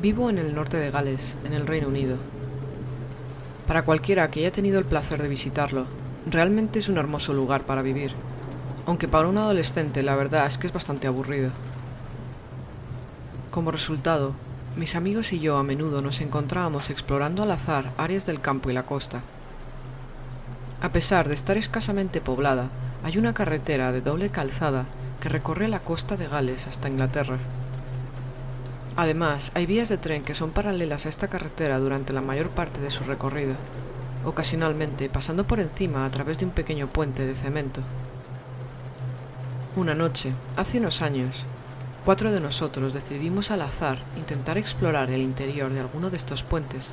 Vivo en el norte de Gales, en el Reino Unido. Para cualquiera que haya tenido el placer de visitarlo, realmente es un hermoso lugar para vivir, aunque para un adolescente la verdad es que es bastante aburrido. Como resultado, mis amigos y yo a menudo nos encontrábamos explorando al azar áreas del campo y la costa. A pesar de estar escasamente poblada, hay una carretera de doble calzada que recorre la costa de Gales hasta Inglaterra. Además, hay vías de tren que son paralelas a esta carretera durante la mayor parte de su recorrido, ocasionalmente pasando por encima a través de un pequeño puente de cemento. Una noche, hace unos años, 4 de nosotros decidimos al azar intentar explorar el interior de alguno de estos puentes,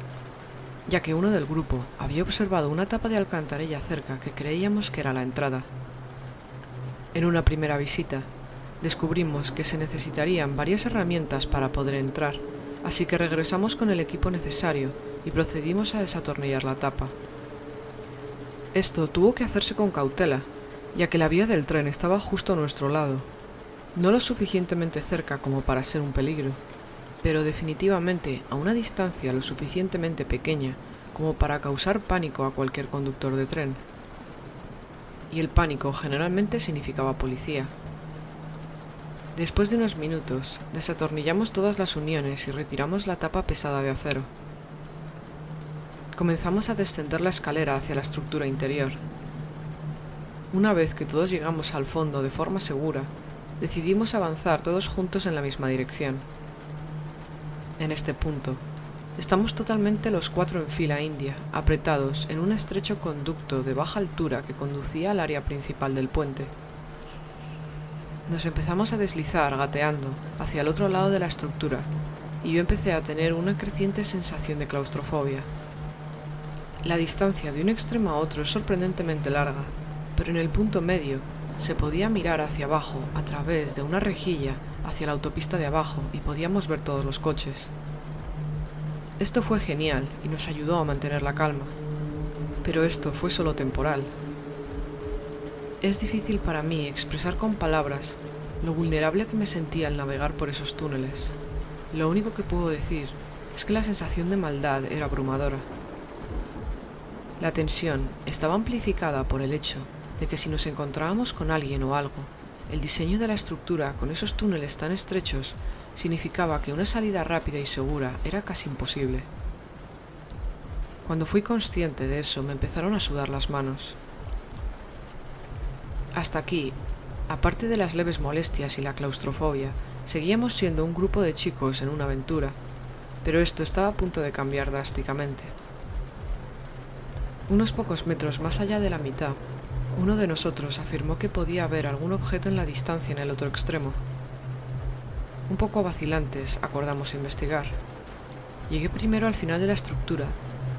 ya que uno del grupo había observado una tapa de alcantarilla cerca que creíamos que era la entrada. En una primera visita, descubrimos que se necesitarían varias herramientas para poder entrar, así que regresamos con el equipo necesario y procedimos a desatornillar la tapa. Esto tuvo que hacerse con cautela, ya que la vía del tren estaba justo a nuestro lado, no lo suficientemente cerca como para ser un peligro, pero definitivamente a una distancia lo suficientemente pequeña como para causar pánico a cualquier conductor de tren. Y el pánico generalmente significaba policía. Después de unos minutos, desatornillamos todas las uniones y retiramos la tapa pesada de acero. Comenzamos a descender la escalera hacia la estructura interior. Una vez que todos llegamos al fondo de forma segura, decidimos avanzar todos juntos en la misma dirección. En este punto, estamos totalmente los 4 en fila india, apretados en un estrecho conducto de baja altura que conducía al área principal del puente. Nos empezamos a deslizar gateando hacia el otro lado de la estructura y yo empecé a tener una creciente sensación de claustrofobia. La distancia de un extremo a otro es sorprendentemente larga, pero en el punto medio se podía mirar hacia abajo a través de una rejilla hacia la autopista de abajo y podíamos ver todos los coches. Esto fue genial y nos ayudó a mantener la calma, pero esto fue solo temporal. Es difícil para mí expresar con palabras lo vulnerable que me sentía al navegar por esos túneles. Lo único que puedo decir es que la sensación de maldad era abrumadora. La tensión estaba amplificada por el hecho de que si nos encontrábamos con alguien o algo, el diseño de la estructura con esos túneles tan estrechos significaba que una salida rápida y segura era casi imposible. Cuando fui consciente de eso, me empezaron a sudar las manos. Hasta aquí, aparte de las leves molestias y la claustrofobia, seguíamos siendo un grupo de chicos en una aventura, pero esto estaba a punto de cambiar drásticamente. Unos pocos metros más allá de la mitad, uno de nosotros afirmó que podía ver algún objeto en la distancia en el otro extremo. Un poco vacilantes, acordamos investigar. Llegué primero al final de la estructura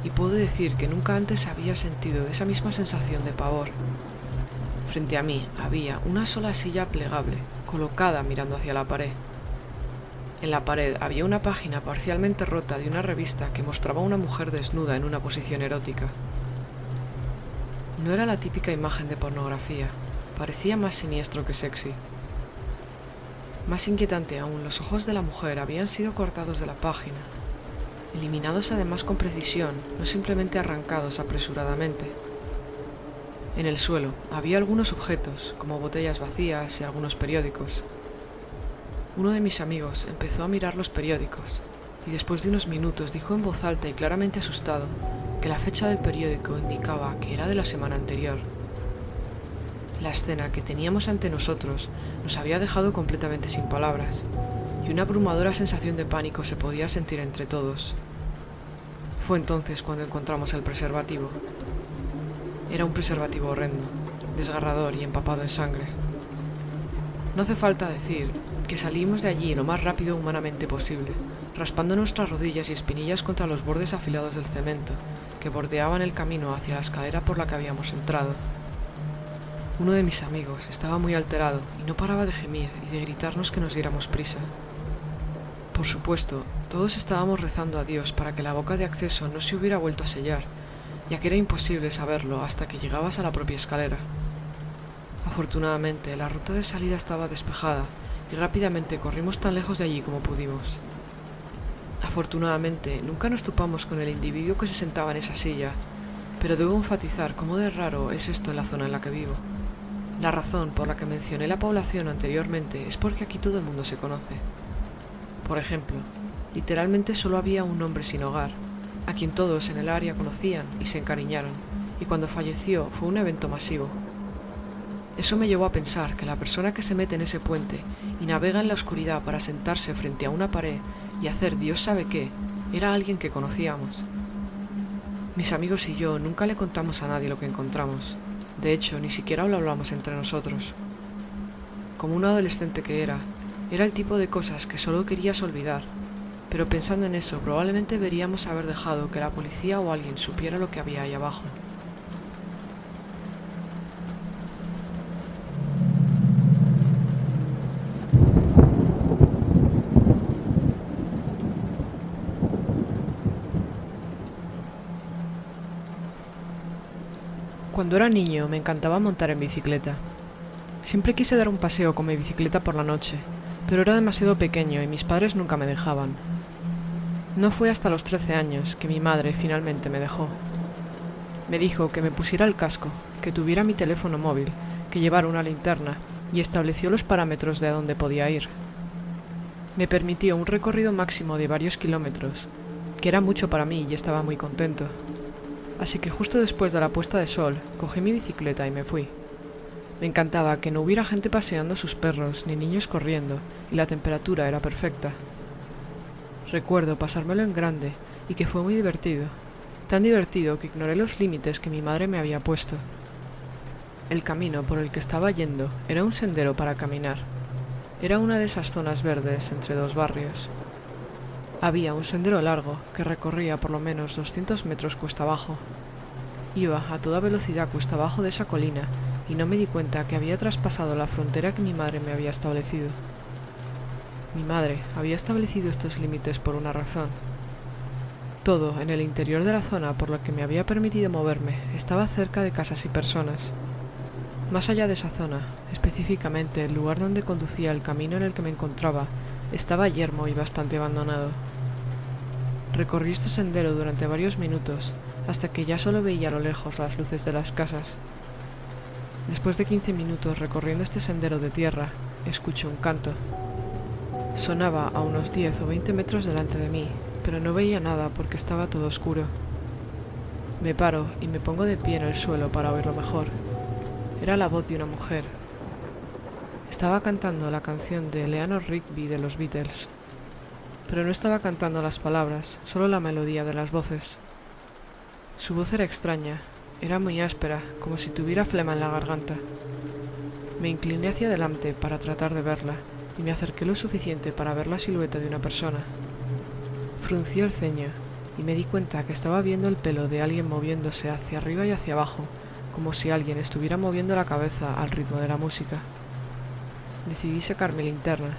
y puedo decir que nunca antes había sentido esa misma sensación de pavor. Frente a mí había una sola silla plegable, colocada mirando hacia la pared. En la pared había una página parcialmente rota de una revista que mostraba a una mujer desnuda en una posición erótica. No era la típica imagen de pornografía, parecía más siniestro que sexy. Más inquietante aún, los ojos de la mujer habían sido cortados de la página, eliminados además con precisión, no simplemente arrancados apresuradamente. En el suelo había algunos objetos, como botellas vacías y algunos periódicos. Uno de mis amigos empezó a mirar los periódicos y después de unos minutos dijo en voz alta y claramente asustado que la fecha del periódico indicaba que era de la semana anterior. La escena que teníamos ante nosotros nos había dejado completamente sin palabras, y una abrumadora sensación de pánico se podía sentir entre todos. Fue entonces cuando encontramos el preservativo. Era un preservativo horrendo, desgarrador y empapado en sangre. No hace falta decir que salimos de allí lo más rápido humanamente posible, raspando nuestras rodillas y espinillas contra los bordes afilados del cemento que bordeaban el camino hacia la escalera por la que habíamos entrado. Uno de mis amigos estaba muy alterado y no paraba de gemir y de gritarnos que nos diéramos prisa. Por supuesto, todos estábamos rezando a Dios para que la boca de acceso no se hubiera vuelto a sellar, ya que era imposible saberlo hasta que llegabas a la propia escalera. Afortunadamente, la ruta de salida estaba despejada y rápidamente corrimos tan lejos de allí como pudimos. Afortunadamente, nunca nos topamos con el individuo que se sentaba en esa silla, pero debo enfatizar cómo de raro es esto en la zona en la que vivo. La razón por la que mencioné la población anteriormente es porque aquí todo el mundo se conoce. Por ejemplo, literalmente solo había un hombre sin hogar, a quien todos en el área conocían y se encariñaron, y cuando falleció fue un evento masivo. Eso me llevó a pensar que la persona que se mete en ese puente y navega en la oscuridad para sentarse frente a una pared y hacer Dios sabe qué, era alguien que conocíamos. Mis amigos y yo nunca le contamos a nadie lo que encontramos. De hecho, ni siquiera lo hablamos entre nosotros. Como un adolescente que era el tipo de cosas que solo querías olvidar, pero pensando en eso probablemente deberíamos haber dejado que la policía o alguien supiera lo que había ahí abajo. Cuando era niño me encantaba montar en bicicleta. Siempre quise dar un paseo con mi bicicleta por la noche, pero era demasiado pequeño y mis padres nunca me dejaban. No fue hasta los 13 años que mi madre finalmente me dejó. Me dijo que me pusiera el casco, que tuviera mi teléfono móvil, que llevara una linterna y estableció los parámetros de a dónde podía ir. Me permitió un recorrido máximo de varios kilómetros, que era mucho para mí y estaba muy contento. Así que justo después de la puesta de sol, cogí mi bicicleta y me fui. Me encantaba que no hubiera gente paseando sus perros ni niños corriendo, y la temperatura era perfecta. Recuerdo pasármelo en grande y que fue muy divertido, tan divertido que ignoré los límites que mi madre me había puesto. El camino por el que estaba yendo era un sendero para caminar. Era una de esas zonas verdes entre dos barrios. Había un sendero largo que recorría por lo menos 200 metros cuesta abajo. Iba a toda velocidad cuesta abajo de esa colina y no me di cuenta que había traspasado la frontera que mi madre me había establecido. Mi madre había establecido estos límites por una razón. Todo en el interior de la zona por la que me había permitido moverme estaba cerca de casas y personas. Más allá de esa zona, específicamente el lugar donde conducía el camino en el que me encontraba, estaba yermo y bastante abandonado. Recorrí este sendero durante varios minutos, hasta que ya solo veía a lo lejos las luces de las casas. Después de 15 minutos recorriendo este sendero de tierra, escuché un canto. Sonaba a unos 10 o 20 metros delante de mí, pero no veía nada porque estaba todo oscuro. Me paro y me pongo de pie en el suelo para oírlo mejor. Era la voz de una mujer. Estaba cantando la canción de Eleanor Rigby de los Beatles, pero no estaba cantando las palabras, solo la melodía de las voces. Su voz era extraña, era muy áspera, como si tuviera flema en la garganta. Me incliné hacia adelante para tratar de verla, y me acerqué lo suficiente para ver la silueta de una persona. Frunció el ceño, y me di cuenta que estaba viendo el pelo de alguien moviéndose hacia arriba y hacia abajo, como si alguien estuviera moviendo la cabeza al ritmo de la música. Decidí sacar mi linterna.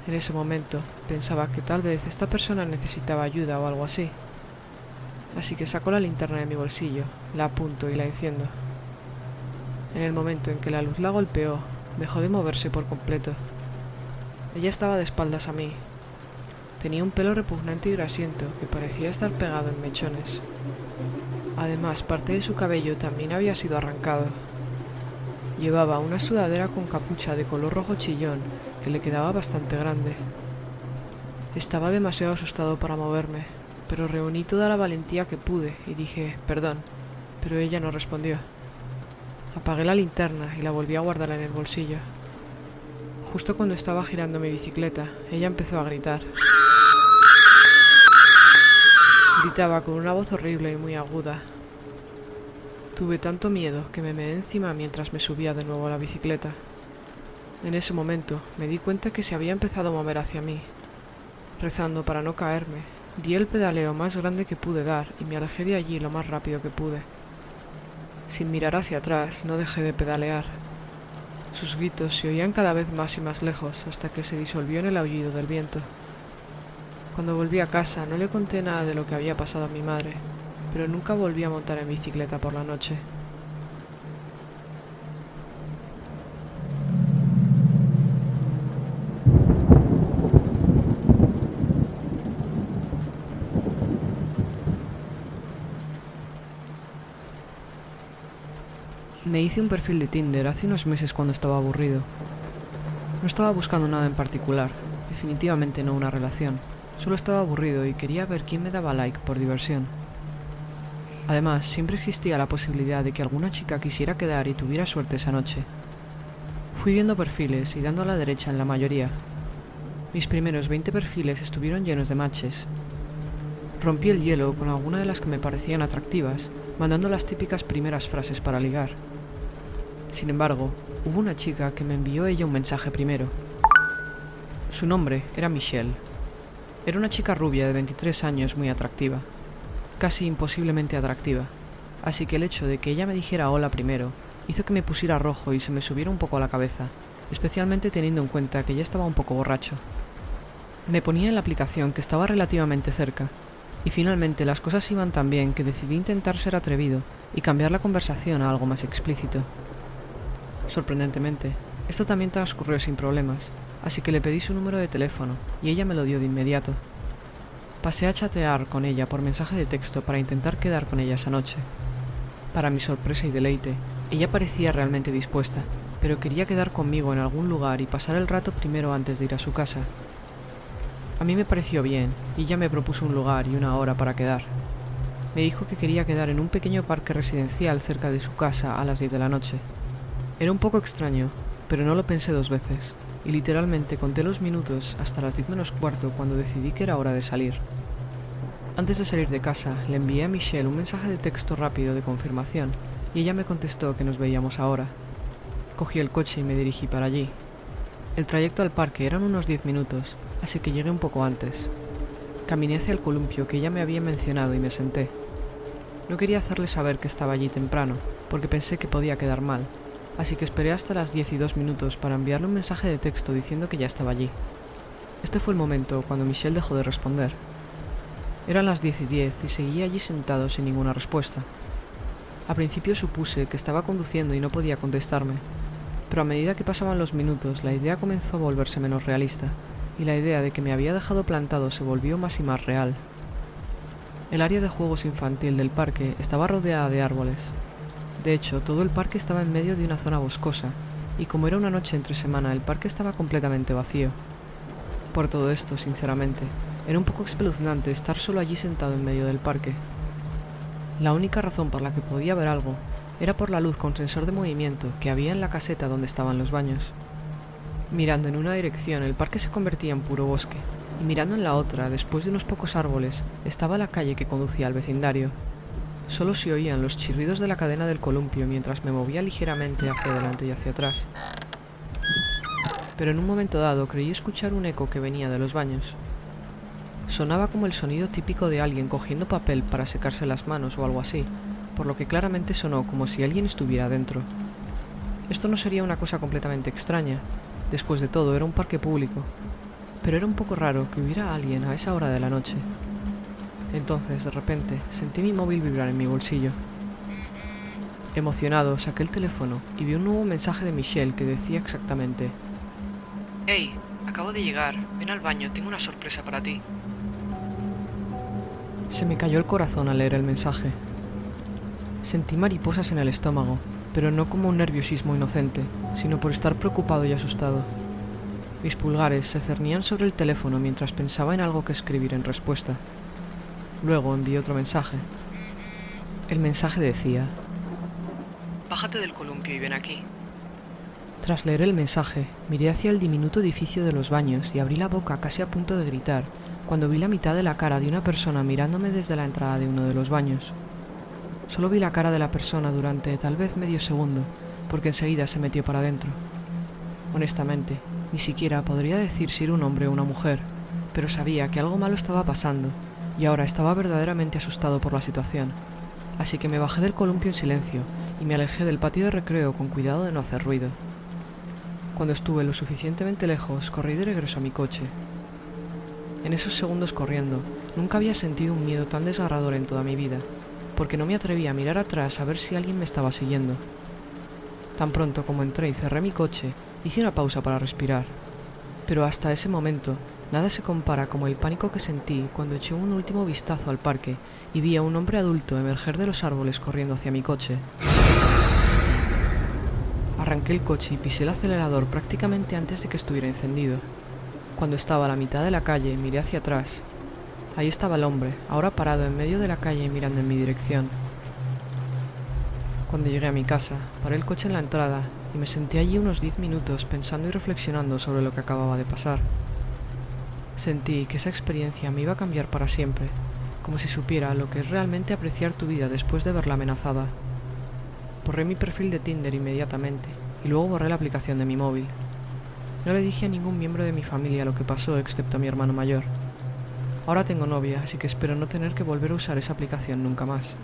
En ese momento pensaba que tal vez esta persona necesitaba ayuda o algo así. Así que saco la linterna de mi bolsillo, la apunto y la enciendo. En el momento en que la luz la golpeó, dejó de moverse por completo. Ella estaba de espaldas a mí. Tenía un pelo repugnante y grasiento que parecía estar pegado en mechones. Además, parte de su cabello también había sido arrancado. Llevaba una sudadera con capucha de color rojo chillón que le quedaba bastante grande. Estaba demasiado asustado para moverme, pero reuní toda la valentía que pude y dije «perdón», pero ella no respondió. Apagué la linterna y la volví a guardar en el bolsillo. Justo cuando estaba girando mi bicicleta, ella empezó a gritar. Gritaba con una voz horrible y muy aguda. Tuve tanto miedo que me meé encima mientras me subía de nuevo a la bicicleta. En ese momento me di cuenta que se había empezado a mover hacia mí. Rezando para no caerme, di el pedaleo más grande que pude dar y me alejé de allí lo más rápido que pude. Sin mirar hacia atrás, no dejé de pedalear. Sus gritos se oían cada vez más y más lejos hasta que se disolvió en el aullido del viento. Cuando volví a casa no le conté nada de lo que había pasado a mi madre, pero nunca volví a montar en bicicleta por la noche. Me hice un perfil de Tinder hace unos meses cuando estaba aburrido. No estaba buscando nada en particular, definitivamente no una relación. Solo estaba aburrido y quería ver quién me daba like por diversión. Además, siempre existía la posibilidad de que alguna chica quisiera quedar y tuviera suerte esa noche. Fui viendo perfiles y dando a la derecha en la mayoría. Mis primeros 20 perfiles estuvieron llenos de matches. Rompí el hielo con alguna de las que me parecían atractivas, mandando las típicas primeras frases para ligar. Sin embargo, hubo una chica que me envió ella un mensaje primero. Su nombre era Michelle. Era una chica rubia de 23 años muy atractiva. Casi imposiblemente atractiva. Así que el hecho de que ella me dijera hola primero hizo que me pusiera rojo y se me subiera un poco a la cabeza, especialmente teniendo en cuenta que ya estaba un poco borracho. Me ponía en la aplicación que estaba relativamente cerca, y finalmente las cosas iban tan bien que decidí intentar ser atrevido y cambiar la conversación a algo más explícito. Sorprendentemente, esto también transcurrió sin problemas, así que le pedí su número de teléfono y ella me lo dio de inmediato. Pasé a chatear con ella por mensaje de texto para intentar quedar con ella esa noche. Para mi sorpresa y deleite, ella parecía realmente dispuesta, pero quería quedar conmigo en algún lugar y pasar el rato primero antes de ir a su casa. A mí me pareció bien, y ella me propuso un lugar y una hora para quedar. Me dijo que quería quedar en un pequeño parque residencial cerca de su casa a las 10 de la noche. Era un poco extraño, pero no lo pensé dos veces, y literalmente conté los minutos hasta las 10 menos cuarto cuando decidí que era hora de salir. Antes de salir de casa, le envié a Michelle un mensaje de texto rápido de confirmación, y ella me contestó que nos veíamos ahora. Cogí el coche y me dirigí para allí. El trayecto al parque eran unos 10 minutos, así que llegué un poco antes. Caminé hacia el columpio que ella me había mencionado y me senté. No quería hacerle saber que estaba allí temprano, porque pensé que podía quedar mal, así que esperé hasta las 10 y 2 minutos para enviarle un mensaje de texto diciendo que ya estaba allí. Este fue el momento cuando Michelle dejó de responder. Eran las 10 y 10 y seguía allí sentado sin ninguna respuesta. Al principio supuse que estaba conduciendo y no podía contestarme, pero a medida que pasaban los minutos la idea comenzó a volverse menos realista, y la idea de que me había dejado plantado se volvió más y más real. El área de juegos infantil del parque estaba rodeada de árboles. De hecho, todo el parque estaba en medio de una zona boscosa, y como era una noche entre semana, el parque estaba completamente vacío. Por todo esto, sinceramente, era un poco espeluznante estar solo allí sentado en medio del parque. La única razón por la que podía ver algo era por la luz con sensor de movimiento que había en la caseta donde estaban los baños. Mirando en una dirección, el parque se convertía en puro bosque, y mirando en la otra, después de unos pocos árboles, estaba la calle que conducía al vecindario. Solo se oían los chirridos de la cadena del columpio mientras me movía ligeramente hacia adelante y hacia atrás. Pero en un momento dado creí escuchar un eco que venía de los baños. Sonaba como el sonido típico de alguien cogiendo papel para secarse las manos o algo así, por lo que claramente sonó como si alguien estuviera dentro. Esto no sería una cosa completamente extraña, después de todo era un parque público, pero era un poco raro que hubiera alguien a esa hora de la noche. Entonces, de repente, sentí mi móvil vibrar en mi bolsillo. Emocionado, saqué el teléfono y vi un nuevo mensaje de Michelle que decía exactamente: «Hey, acabo de llegar, ven al baño, tengo una sorpresa para ti». Se me cayó el corazón al leer el mensaje. Sentí mariposas en el estómago, pero no como un nerviosismo inocente, sino por estar preocupado y asustado. Mis pulgares se cernían sobre el teléfono mientras pensaba en algo que escribir en respuesta. Luego envié otro mensaje. El mensaje decía: «Bájate del columpio y ven aquí». Tras leer el mensaje, miré hacia el diminuto edificio de los baños y abrí la boca casi a punto de gritar, cuando vi la mitad de la cara de una persona mirándome desde la entrada de uno de los baños. Solo vi la cara de la persona durante tal vez medio segundo, porque enseguida se metió para adentro. Honestamente, ni siquiera podría decir si era un hombre o una mujer, pero sabía que algo malo estaba pasando, y ahora estaba verdaderamente asustado por la situación. Así que me bajé del columpio en silencio, y me alejé del patio de recreo con cuidado de no hacer ruido. Cuando estuve lo suficientemente lejos, corrí de regreso a mi coche. En esos segundos corriendo, nunca había sentido un miedo tan desgarrador en toda mi vida, porque no me atrevía a mirar atrás a ver si alguien me estaba siguiendo. Tan pronto como entré y cerré mi coche, hice una pausa para respirar. Pero hasta ese momento, nada se compara como el pánico que sentí cuando eché un último vistazo al parque y vi a un hombre adulto emerger de los árboles corriendo hacia mi coche. Arranqué el coche y pisé el acelerador prácticamente antes de que estuviera encendido. Cuando estaba a la mitad de la calle, miré hacia atrás. Ahí estaba el hombre, ahora parado en medio de la calle mirando en mi dirección. Cuando llegué a mi casa, paré el coche en la entrada y me senté allí unos 10 minutos pensando y reflexionando sobre lo que acababa de pasar. Sentí que esa experiencia me iba a cambiar para siempre, como si supiera lo que es realmente apreciar tu vida después de verla amenazada. Borré mi perfil de Tinder inmediatamente y luego borré la aplicación de mi móvil. No le dije a ningún miembro de mi familia lo que pasó excepto a mi hermano mayor. Ahora tengo novia, así que espero no tener que volver a usar esa aplicación nunca más.